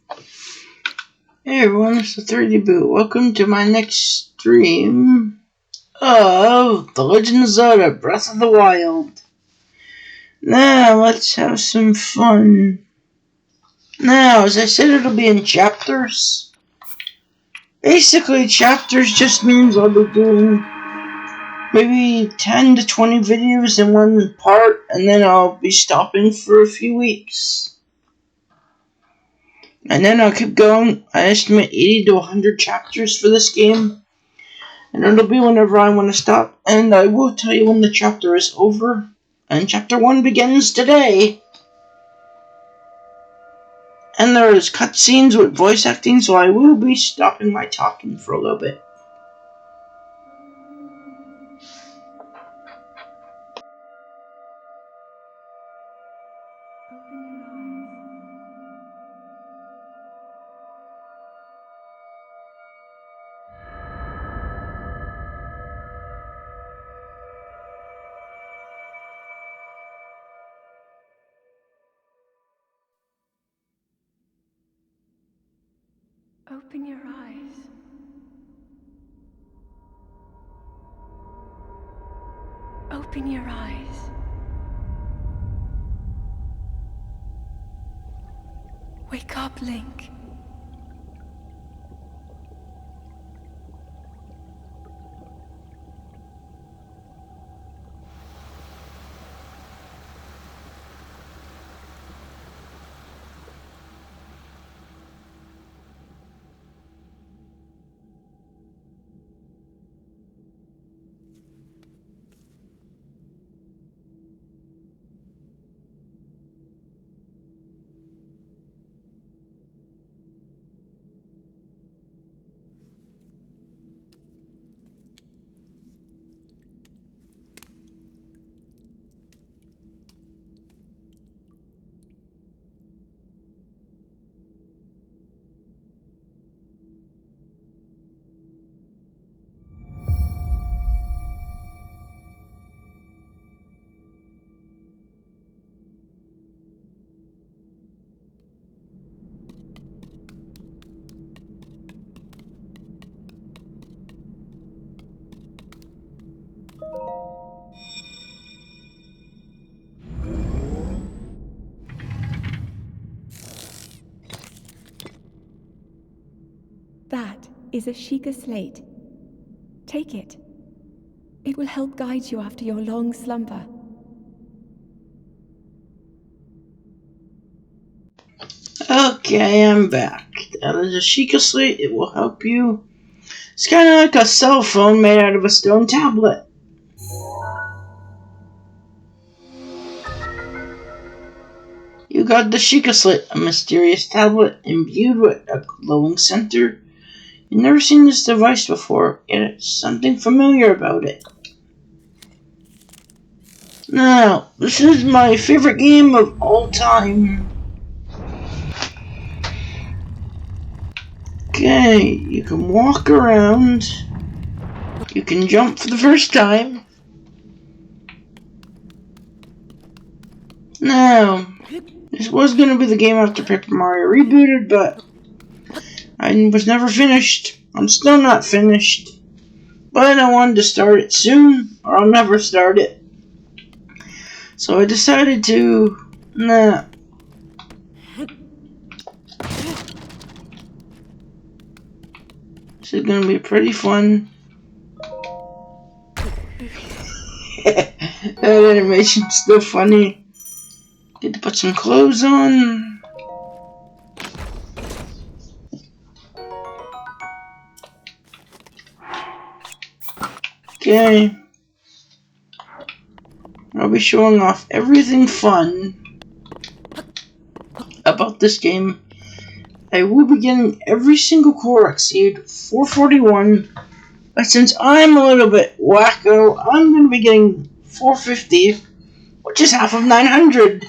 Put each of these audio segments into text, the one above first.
Hey everyone, it's the 3D Boot. Welcome to my next stream of The Legend of Zelda Breath of the Wild. Now, let's have some fun. Now, as I said, it'll be in chapters. Basically, chapters just means I'll be doing maybe 10 to 20 videos in one part, and then I'll be stopping for a few weeks. And then I'll keep going. I estimate 80 to 100 chapters for this game. And it'll be whenever I want to stop. And I will tell you when the chapter is over. And chapter 1 begins today. And there's cutscenes with voice acting, so I will be stopping my talking for a little bit. Open your eyes. Open your eyes. Wake up, Link. That is a Sheikah slate. Take it. It will help guide you after your long slumber. Okay, I'm back. That is a Sheikah slate. It will help you. It's kind of like a cell phone made out of a stone tablet. You got the Sheikah slate, a mysterious tablet imbued with a glowing center. You've never seen this device before, yet it's something familiar about it. Now, this is my favorite game of all time. Okay, you can walk around. You can jump for the first time. Now, this was going to be the game after Paper Mario rebooted, but I was never finished. I'm still not finished. But I wanted to start it soon, or I'll never start it. So I decided to... This is going to be pretty fun. That animation's still funny. Get to put some clothes on. Okay. I'll be showing off everything fun about this game. I will be getting every single Korok seed, 441. But since I'm a little bit wacko, I'm going to be getting 450, which is half of 900.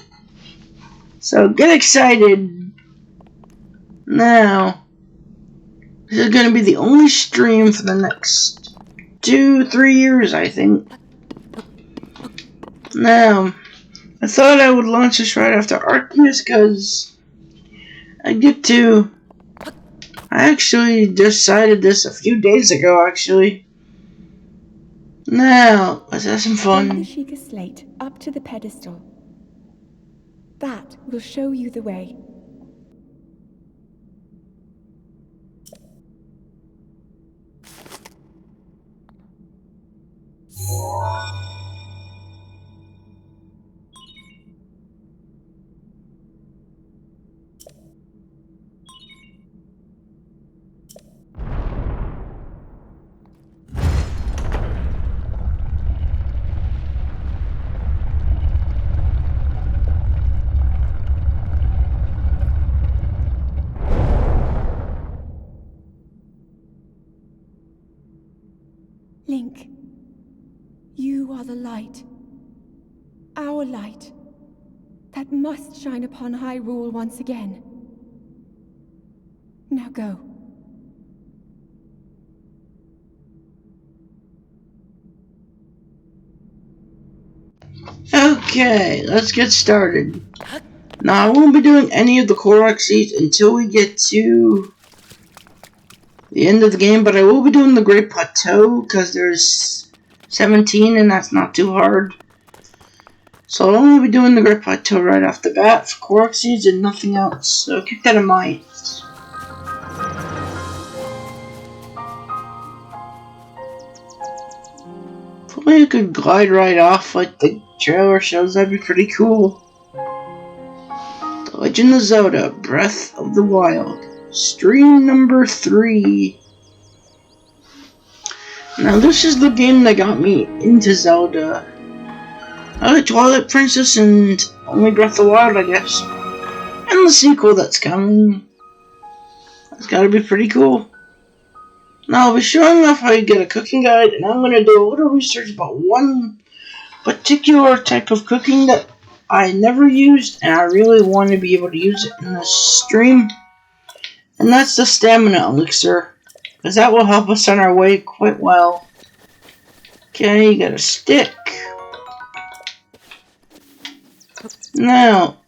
So get excited. Now, this is going to be the only stream for the next 2-3 years, I think. Now, I thought I would launch this right after Arceus because I get to... I actually decided this a few days ago, actually. Now, let's have some Bring the fun. Sheikah slate up to the pedestal. That will show you the way. Link, you are the light. Our light. That must shine upon Hyrule once again. Now go. Okay, let's get started. Now, I won't be doing any of the Korok seeds until we get to the end of the game, but I will be doing the Great Plateau, because there's 17, and that's not too hard. So I'll only be doing the Great Plateau right off the bat for Korok seeds and nothing else, so keep that in mind. Probably I could glide right off like the trailer shows, that'd be pretty cool. The Legend of Zelda, Breath of the Wild, stream number 3. Now this is the game that got me into Zelda. I like Twilight Princess and only Breath of the Wild, I guess. And the sequel that's coming. That's gotta be pretty cool. Now I'll be showing off how you get a cooking guide, and I'm gonna do a little research about one particular type of cooking that I never used, and I really want to be able to use it in this stream. And that's the stamina elixir, because that will help us on our way quite well. Okay, you got a stick. Now,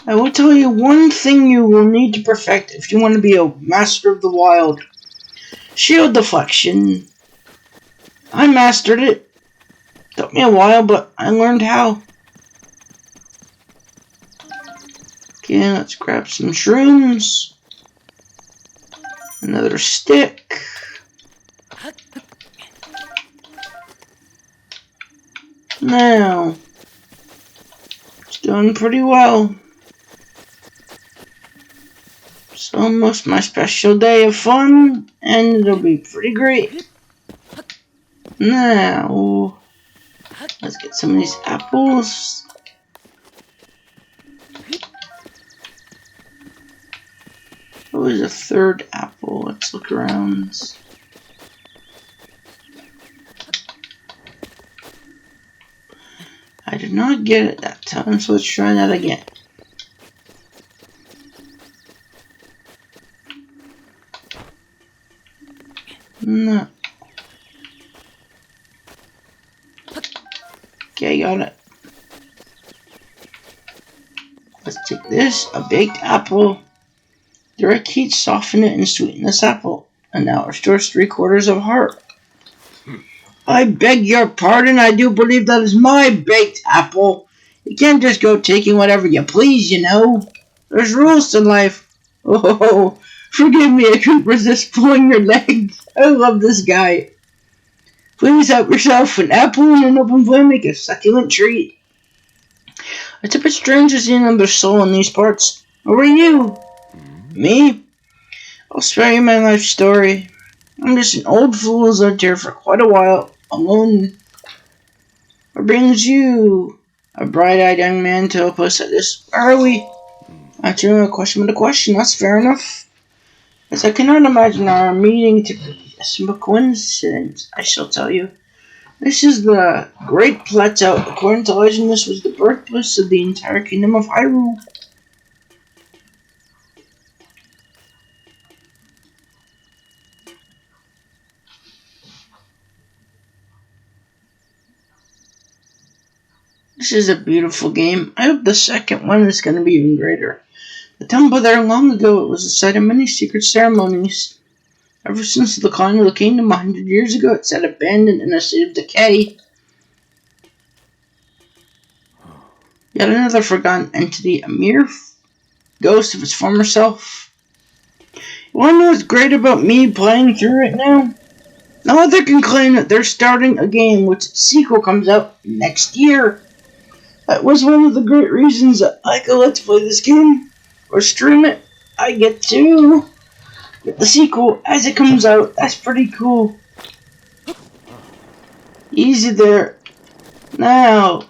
I will tell you one thing you will need to perfect if you want to be a master of the wild. Shield deflection. I mastered it. Took me a while, but I learned how. Okay, let's grab some shrooms. Another stick. Now, it's doing pretty well. It's almost my special day of fun, and it'll be pretty great. Now, let's get some of these apples. What was the third apple? Let's look around. I did not get it that time, so let's try that again. No. Okay, got it. Let's take this, a baked apple. Direct heat, soften it, and sweeten this apple. And now it restores 3/4 of a heart. I beg your pardon, I do believe that is my baked apple. You can't just go taking whatever you please, you know. There's rules to life. Oh, forgive me, I couldn't resist pulling your leg. I love this guy. Please help yourself. An apple and an open flame make a succulent treat. It's a bit strange to see another soul in these parts. Who are you? Me? I'll spare you my life story. I'm just an old fool who's lived here for quite a while, alone. What brings you, a bright-eyed young man, to a place like this? Where are we? Answering a question with a question, that's fair enough. As I cannot imagine our meeting to be a simple coincidence, I shall tell you. This is the Great Plateau. According to legend, this was the birthplace of the entire kingdom of Hyrule. This is a beautiful game. I hope the second one is going to be even greater. The temple there long ago, it was the site of many secret ceremonies. Ever since the decline of the kingdom 100 years ago, it sat abandoned in a state of decay. Yet another forgotten entity, a mere ghost of its former self. You wanna know what's great about me playing through it now? No other can claim that they're starting a game which its sequel comes out next year. That was one of the great reasons that I could let's play this game or stream it. I get to get the sequel as it comes out. That's pretty cool. Easy there. Now,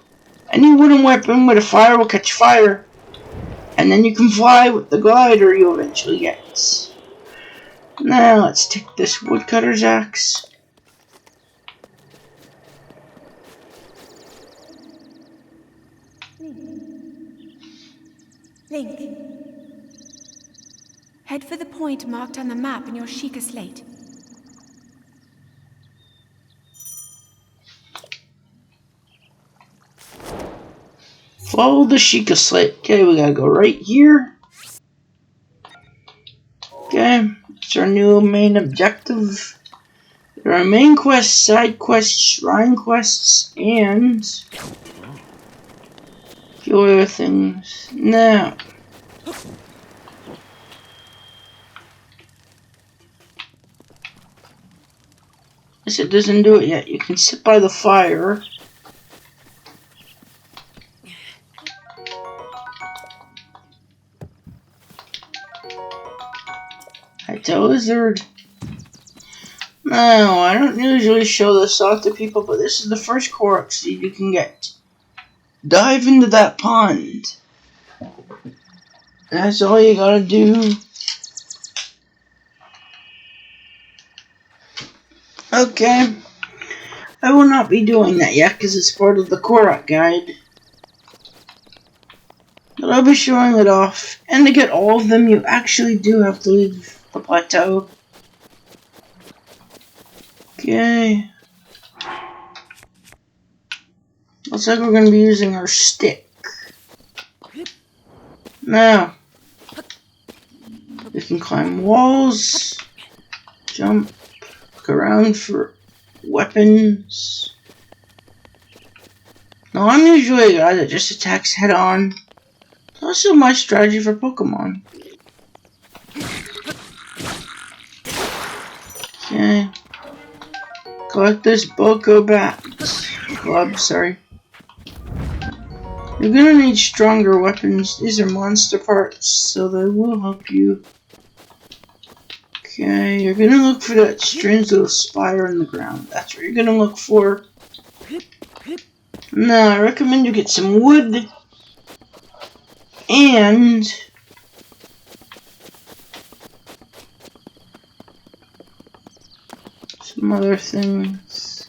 any wooden weapon with a fire will catch fire. And then you can fly with the glider you eventually get. Now, let's take this woodcutter's axe. Link. Head for the point marked on the map in your Sheikah slate. Follow the Sheikah slate. Okay, we gotta go right here. Okay, it's our new main objective. There are main quests, side quests, shrine quests, and a few other things. Now, guess it doesn't do it yet. You can sit by the fire. It's a lizard. No, I don't usually show this off to people, but this is the first Korok seed you can get. Dive into that pond. That's all you gotta do. Okay. I will not be doing that yet because it's part of the Korok guide. But I'll be showing it off. And to get all of them, you actually do have to leave the plateau. Okay. Looks like we're going to be using our stick. Now, we can climb walls, jump, look around for weapons. Now, I'm usually a guy that just attacks head on. It's also my strategy for Pokemon. Okay. Collect this Boko Bat Club, sorry. You're gonna need stronger weapons. These are monster parts, so they will help you. Okay, you're gonna look for that strange little spire in the ground. That's what you're gonna look for. Now, I recommend you get some wood and some other things.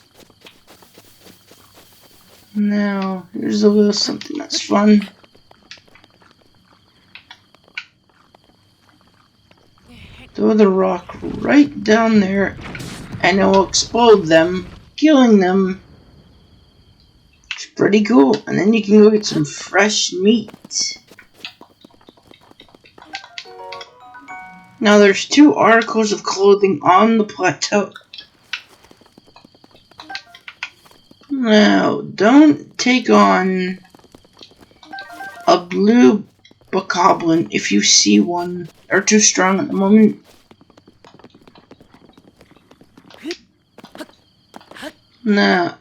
Now, here's a little something that's fun. Throw the rock right down there, and it will explode them, killing them. It's pretty cool. And then you can go get some fresh meat. Now, there's 2 articles of clothing on the plateau. Now, don't take on a blue bokoblin if you see one. They're too strong at the moment. Now,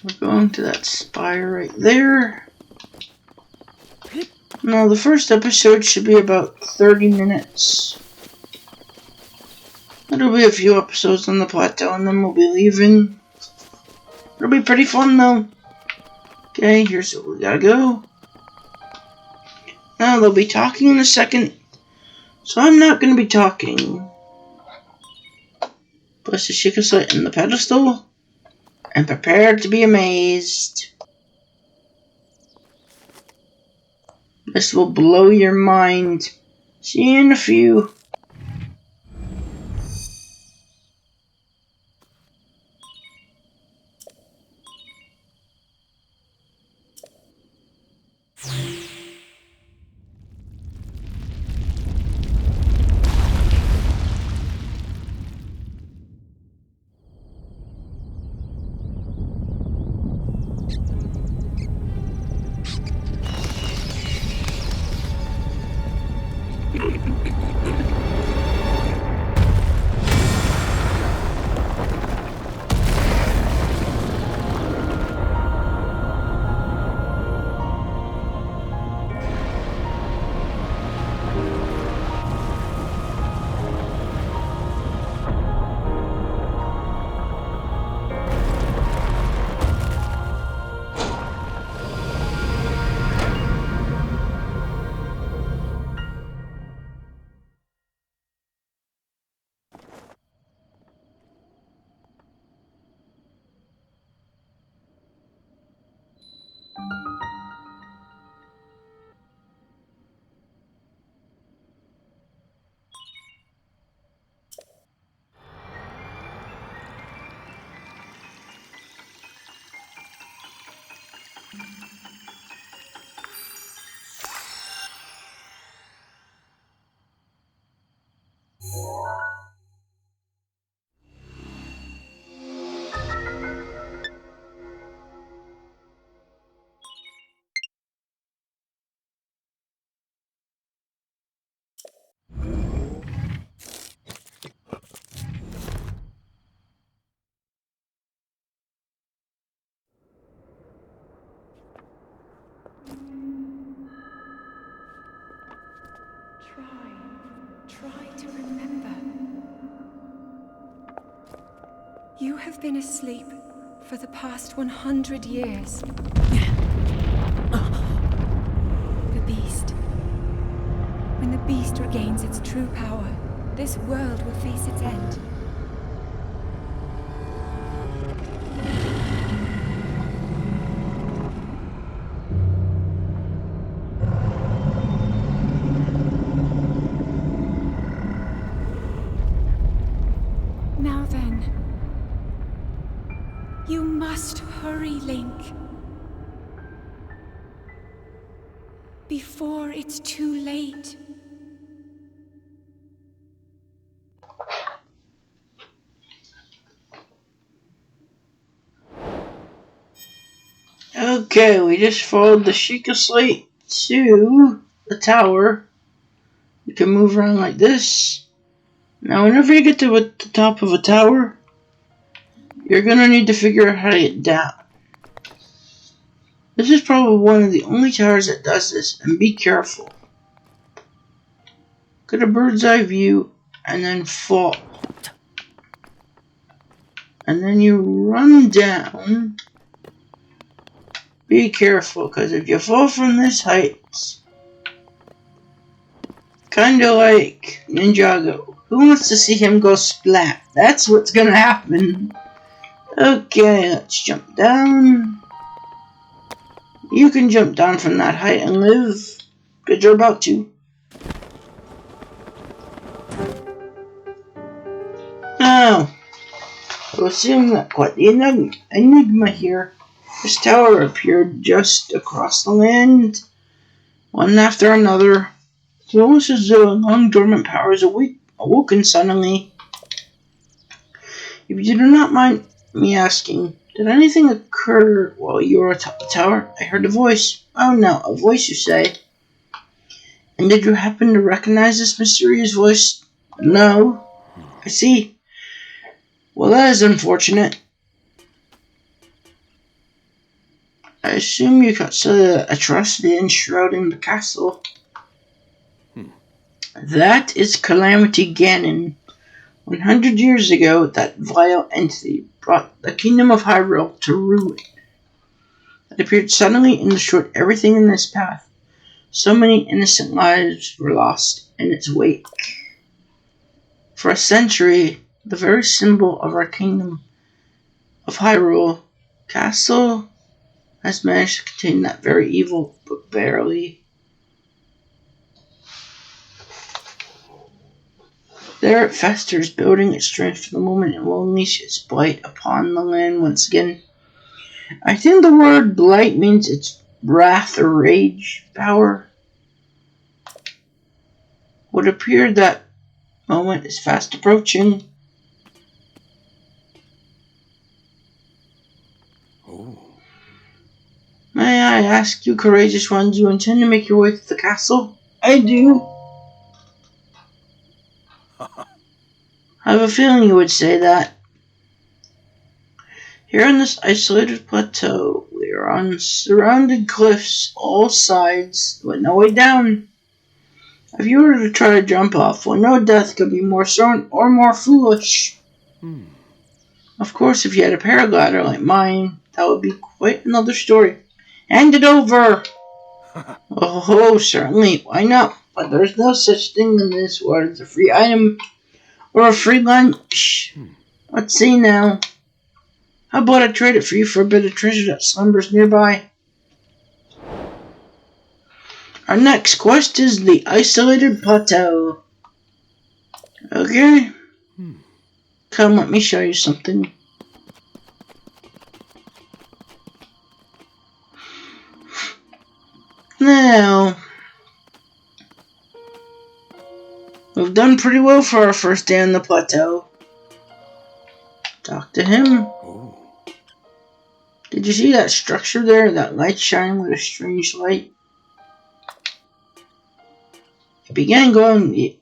we're going to that spire right there. Now, the first episode should be about 30 minutes. There'll be a few episodes on the plateau and then we'll be leaving. It'll be pretty fun though. Okay, here's where we gotta go. Now they'll be talking in a second, so I'm not gonna be talking. Place the Sheikah slate in the pedestal and prepare to be amazed. This will blow your mind. See you in a few. Try to remember. You have been asleep for the past 100 years. The beast. When the beast regains its true power, this world will face its end. Now then, you must hurry, Link. Before it's too late. Okay, we just followed the Sheikah Slate to the tower. You can move around like this. Now, whenever you get to the top of a tower, you're gonna need to figure out how to get down. This is probably one of the only towers that does this, and be careful. Get a bird's eye view, and then fall. And then you run down. Be careful, because if you fall from this height, kinda like Ninjago. Who wants to see him go splat? That's what's gonna happen. Okay, let's jump down. You can jump down from that height and live, because you're about to. Now, we'll assume that quite the enigma here. This tower appeared just across the land, one after another. It's almost as though a long dormant power is awoken suddenly. If you do not mind me asking, did anything occur while you were atop the tower? I heard a voice. Oh no, a voice you say. And did you happen to recognize this mysterious voice? No. I see. Well, that is unfortunate. I assume you got the atrocity enshrouding the castle. That is Calamity Ganon. 100 years ago, that vile entity brought the kingdom of Hyrule to ruin. It appeared suddenly and destroyed everything in its path. So many innocent lives were lost in its wake. For a century, the very symbol of our kingdom of Hyrule Castle has managed to contain that very evil, but barely. There it festers, building its strength for the moment it will unleash its blight upon the land once again. I think the word blight means its wrath or rage power. Would appear that moment is fast approaching. May I ask you, courageous one, do you intend to make your way to the castle? I do. I have a feeling you would say that. Here on this isolated plateau, we are on surrounded cliffs, all sides, with no way down. If you were to try to jump off, well, no death could be more certain or more foolish. Of course, if you had a paraglider like mine, that would be quite another story. Hand it over! Oh, certainly, why not? But there's no such thing in this world as a free item or a free lunch. Let's see now. How about I trade it for you for a bit of treasure that slumbers nearby? Our next quest is the Isolated Plateau. Okay? Come, let me show you something. Now, we've done pretty well for our first day on the plateau. Talk to him. Did you see that structure there? That light shining with a strange light? It began glowing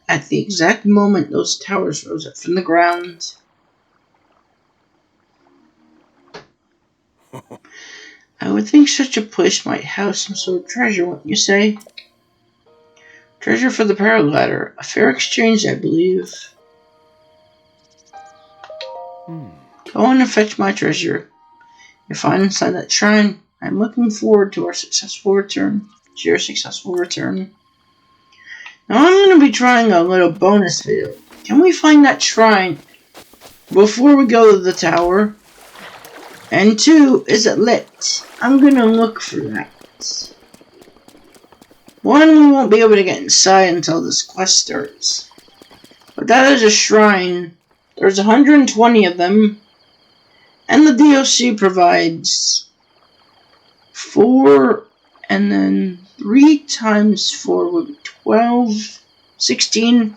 at the exact moment those towers rose up from the ground. I would think such a place might have some sort of treasure, wouldn't you say? Treasure for the paraglider. A fair exchange, I believe. Go on and fetch my treasure. You're fine inside that shrine. I'm looking forward to our successful return. To your successful return. Now I'm going to be trying a little bonus video. Can we find that shrine before we go to the tower? And 2, is it lit? I'm going to look for that. 1, we won't be able to get inside until this quest starts. But that is a shrine. There's 120 of them. And the DLC provides 4, and then 3 times 4 would be 12, 16.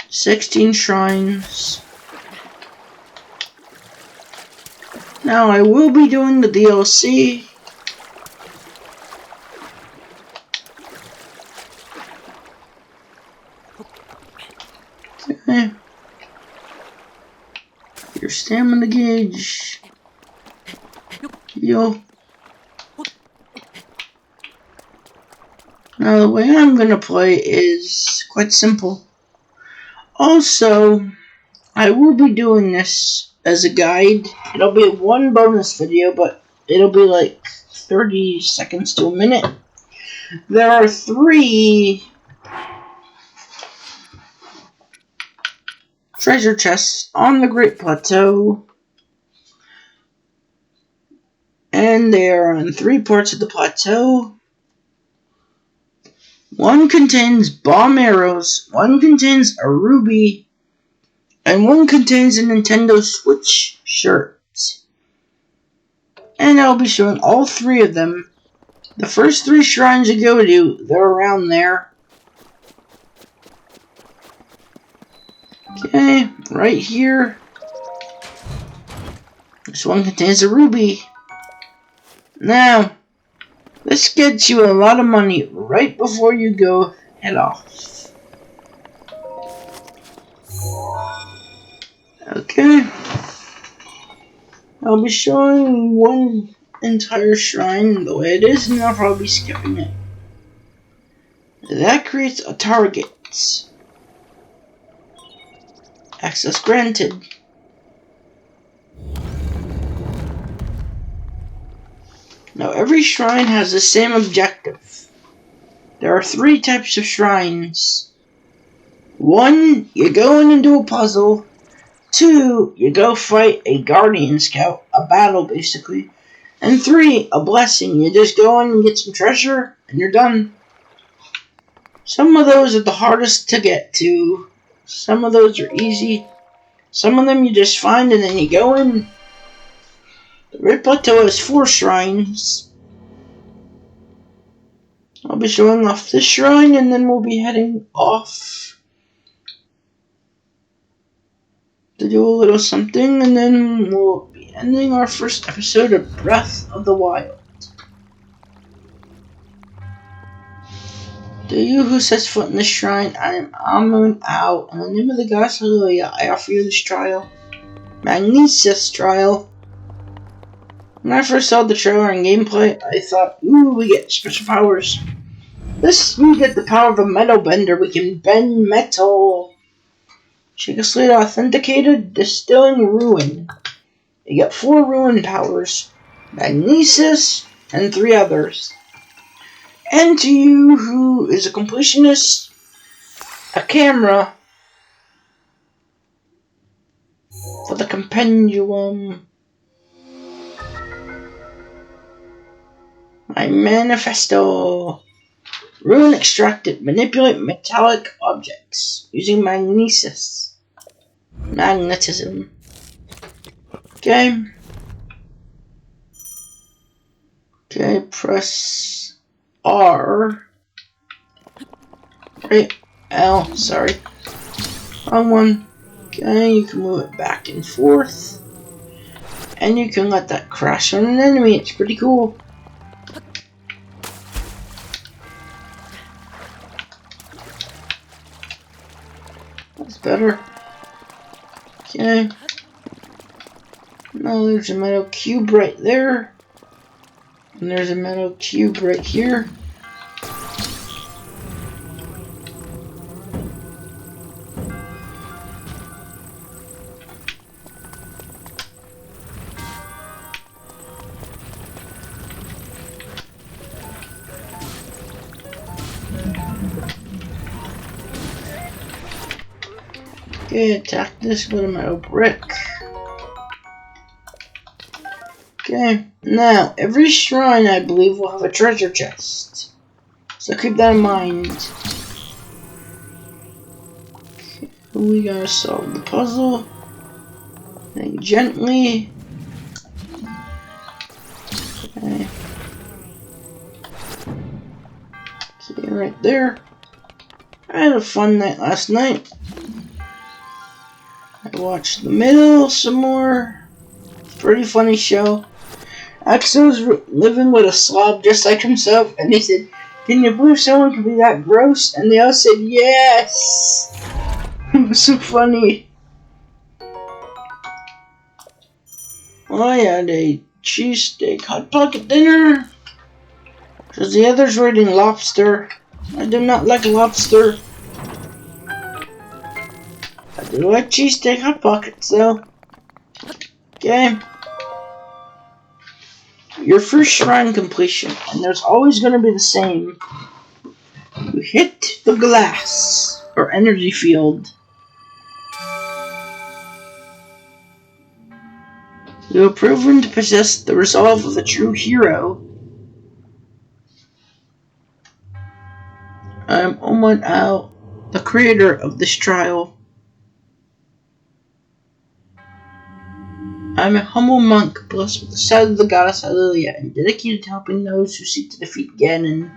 16 shrines. Now I will be doing the DLC. Okay. Your stamina gauge. Yo. Now the way I'm gonna play is quite simple. Also, I will be doing this as a guide. It'll be one bonus video, but it'll be like 30 seconds to a minute. There are 3 treasure chests on the Great Plateau, and they are on 3 parts of the plateau. 1 contains bomb arrows, 1 contains a ruby, and 1 contains a Nintendo Switch shirt. And I'll be showing all 3 of them. The first 3 shrines you go to, they're around there. Okay, right here. This one contains a ruby. Now, this gets you a lot of money right before you go head off. Okay. I'll be showing one entire shrine the way it is, and I'll probably be skipping it. That creates a target. Access granted. Now every shrine has the same objective. There are 3 types of shrines. 1, you go in and do a puzzle. 2, you go fight a guardian scout, a battle basically. And 3, a blessing. You just go in and get some treasure, and you're done. Some of those are the hardest to get to. Some of those are easy. Some of them you just find and then you go in. The Red Plateau has 4 shrines. I'll be showing off this shrine and then we'll be heading off to do a little something, and then we'll be ending our first episode of Breath of the Wild. To you who sets foot in this shrine, I am Amun Ao. In the name of the goddess Hallelujah, I offer you this trial. Magnesis trial. When I first saw the trailer and gameplay, I thought, ooh, we get special powers. This, we get the power of a metal bender. We can bend metal. Sheikah Slate authenticated, distilling ruin. You get 4 ruin powers. Magnesis, and 3 others. And to you who is a completionist, a camera for the compendium. My manifesto. Ruin extracted. Manipulate metallic objects using magnesis. Magnetism. Okay. Okay, press R. Right, L, sorry. Wrong one. Okay, you can move it back and forth. And you can let that crash on an enemy. It's pretty cool. That's better. Okay. Now there's a metal cube right there. And there's a metal cube right here. Okay, attack this with a metal brick. Okay, now every shrine I believe will have a treasure chest. So keep that in mind. Okay, we gotta solve the puzzle. Then gently. Okay. Okay, right there. I had a fun night last night. I watched The Middle some more. Pretty funny show. Axel was living with a slob just like himself, and he said, "Can you believe someone could be that gross?" And they all said, "Yes!" It was so funny. I had a cheesesteak hot pocket dinner. Because the others were eating lobster. I do not like lobster. I do like cheesesteak hot pockets though. Okay. Your first shrine completion, and there's always going to be the same. You hit the glass, or energy field. You have proven to possess the resolve of a true hero. I am Oman Al, the creator of this trial. I am a humble monk, blessed with the sight of the goddess Hallelujah, and dedicated to helping those who seek to defeat Ganon.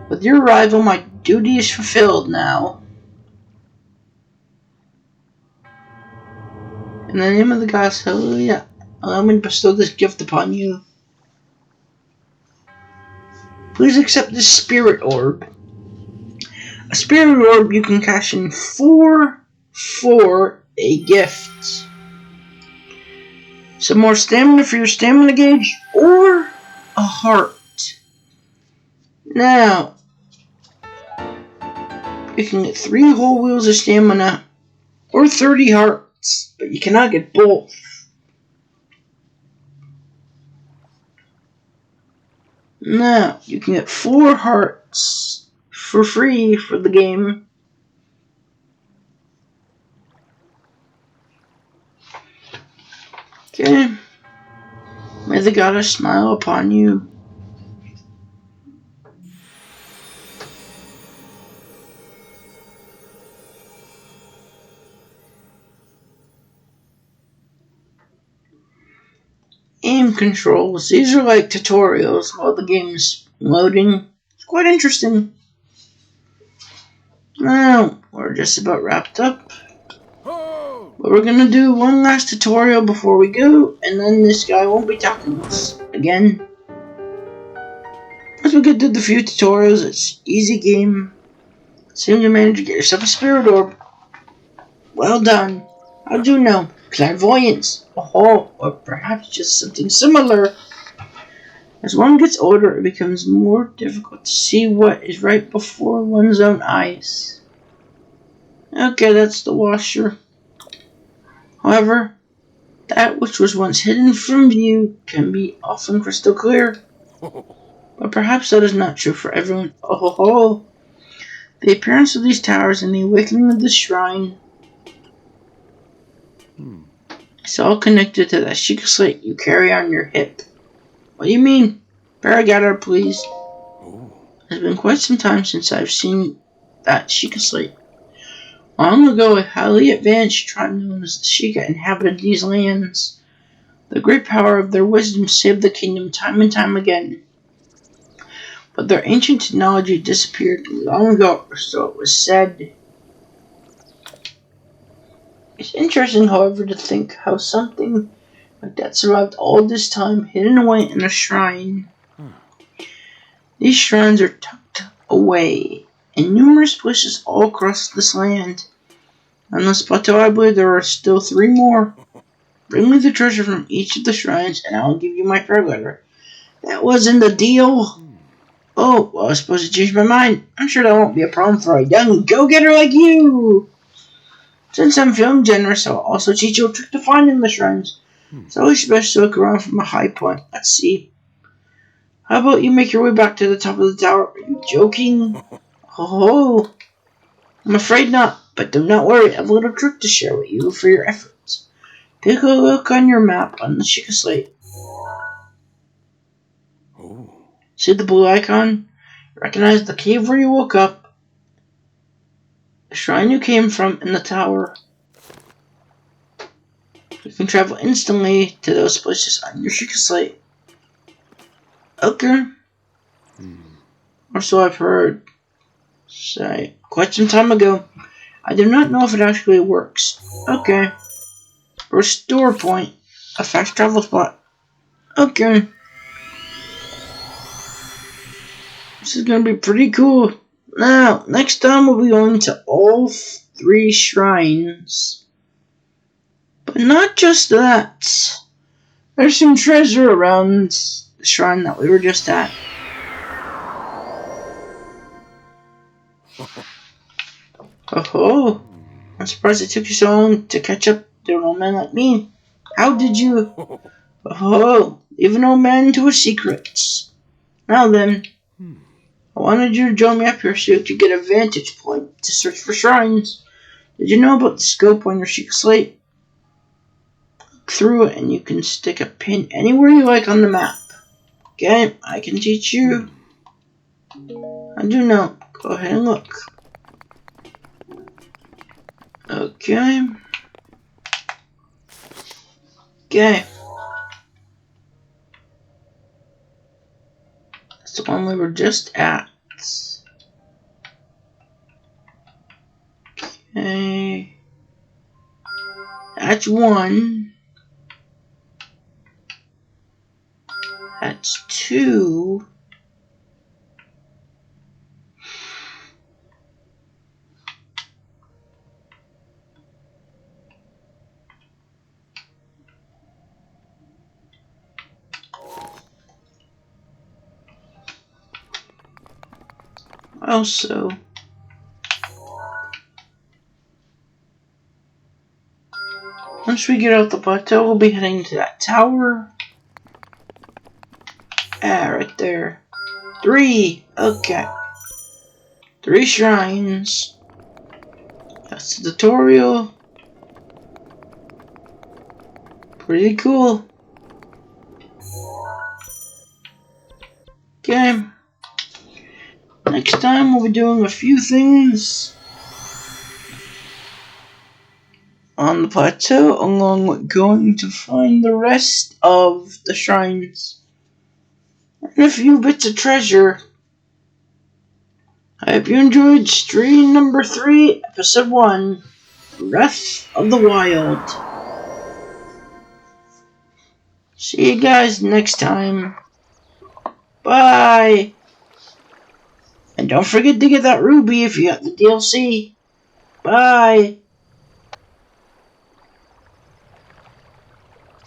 With your arrival, my duty is fulfilled now. In the name of the goddess Hallelujah, allow me to bestow this gift upon you. Please accept this spirit orb. A spirit orb you can cash in for a gift. Some more stamina for your stamina gauge, or a heart. Now, you can get 3 whole wheels of stamina, or 30 hearts, but you cannot get both. Now, you can get 4 hearts for free for the game. Okay. May the goddess smile upon you. Aim controls. These are like tutorials while the game is loading. It's quite interesting. Now, we're just about wrapped up. But we're gonna do one last tutorial before we go, and then this guy won't be talking to us again. Once we get through the few tutorials, it's easy game. Soon you manage to get yourself a spirit orb. Well done. How'd you know? Clairvoyance. Oh, or perhaps just something similar. As one gets older, it becomes more difficult to see what is right before one's own eyes. Okay, that's the washer. However, that which was once hidden from view can be often crystal clear. But perhaps that is not true for everyone. Oh. The appearance of these towers and the awakening of the shrine is all connected to that Sheikah slate you carry on your hip. What do you mean? Paragather, please. It has been quite some time since I've seen that Sheikah slate. Long ago, a highly advanced tribe known as the Sheikah inhabited these lands. The great power of their wisdom saved the kingdom time and time again. But their ancient technology disappeared long ago, or so it was said. It's interesting, however, to think how something like that survived all this time hidden away in a shrine. These shrines are tucked away in numerous places all across this land. On this plateau, I believe there are still 3 more. Bring me the treasure from each of the shrines, and I'll give you my prayer letter. That wasn't the deal. Oh, well, I suppose I changed my mind. I'm sure that won't be a problem for a young go-getter like you. Since I'm feeling generous, I'll also teach you a trick to finding the shrines. It's always best to look around from a high point. Let's see. How about you make your way back to the top of the tower? Are you joking? Oh, I'm afraid not. But do not worry, I have a little trick to share with you for your efforts. Take a look on your map on the Sheikah slate. Oh. See the blue icon? Recognize the cave where you woke up, the shrine you came from, and the tower. You can travel instantly to those places on your Sheikah slate. Okay. Or so I've heard. Say, quite some time ago. I do not know if it actually works. Okay. Restore point. A fast travel spot. Okay. This is gonna be pretty cool. Now, next time we'll be going to all 3 shrines. But not just that. There's some treasure around the shrine that we were just at. Oh, I'm surprised it took you so long to catch up to an old man like me. How did you? Oh, leave an old man to his secrets. Now then, I wanted you to join me up here so you could get a vantage point to search for shrines. Did you know about the scope on your Sheikah slate? Look through it and you can stick a pin anywhere you like on the map. Okay, I can teach you. I do know. Go ahead and look. Okay. Okay. That's the one we were just at. Okay. That's 1. That's 2. Also, once we get out the plateau, we'll be heading to that tower. Right there. 3. Okay. 3 shrines. That's the tutorial. Pretty cool. Okay. Next time we'll be doing a few things on the plateau, along with going to find the rest of the shrines and a few bits of treasure. I hope you enjoyed stream number 3, episode 1, Breath of the Wild. See you guys next time. Bye. And don't forget to get that ruby if you got the DLC. Bye.